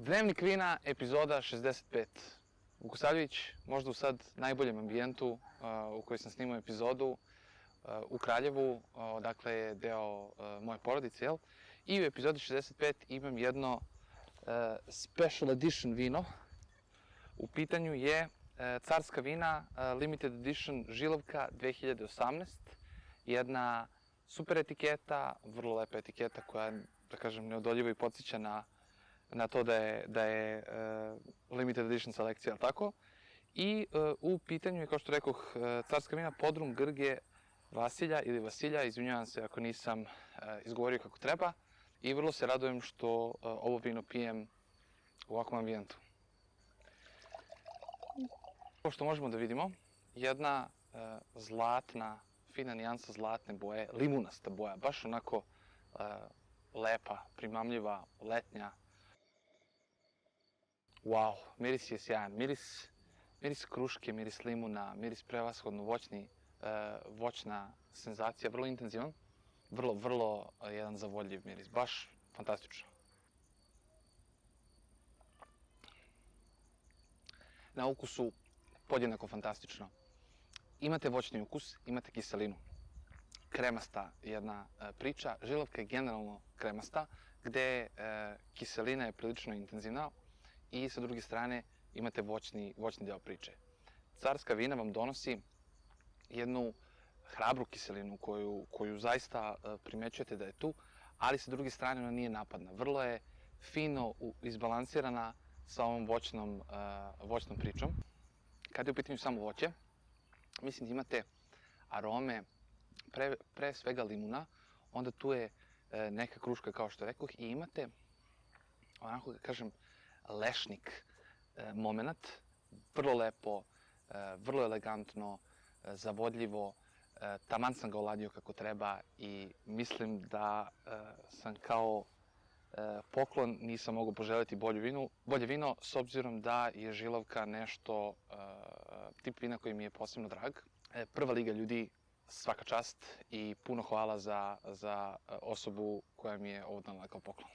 Dnevnik vina, epizoda 65. Vukosavljević, možda u sad najboljem ambijentu u kojoj sam snimao epizodu u Kraljevu, odakle je deo moje porodice, jel? I u epizodi 65 imam jedno special edition vino. U pitanju je carska vina limited edition Žilovka 2018. Jedna super etiketa, vrlo lepa etiketa koja, da kažem, neodoljivo i podsjeća na to da je limited edition selekcija, ali tako? I u pitanju je, kao što rekoh, carska vina Podrum Grge Vasilja ili Vasilja, izvinjavam se ako nisam izgovorio kako treba, i vrlo se radujem što ovo vino pijem u ovakvom ambijentu. Kao što možemo da vidimo, jedna zlatna, fina nijansa zlatne boje, limunasta boja, baš onako lepa, primamljiva, letnja. Wow, miris je sjajan, miris kruške, miris limuna, miris prevashodno voćna senzacija, vrlo intenzivan, vrlo jedan zavodljiv miris, baš fantastično. Na ukusu podjednako fantastično. Imate voćni ukus, imate kiselinu. Kremasta jedna priča, Žilovka je generalno kremasta, gde kiselina je prilično intenzivna i sa druge strane imate voćni deo priče. Carska vina vam donosi jednu hrabru kiselinu koju zaista primećujete da je tu, ali sa druge strane ona nije napadna. Vrlo je fino izbalansirana sa ovom voćnom pričom. Kada je u pitanju samo voće, mislim da imate arome pre svega limuna, onda tu je neka kruška kao što rekoh i imate, onako da kažem, lešnik moment, vrlo lepo, vrlo elegantno, zavodljivo, taman sam ga oladio kako treba i mislim da sam kao poklon nisam mogao poželiti bolje vino, s obzirom da je Žilovka nešto, tip vina koji mi je posebno drag. Prva liga ljudi, svaka čast i puno hvala za osobu koja mi je ovo donela kao poklon.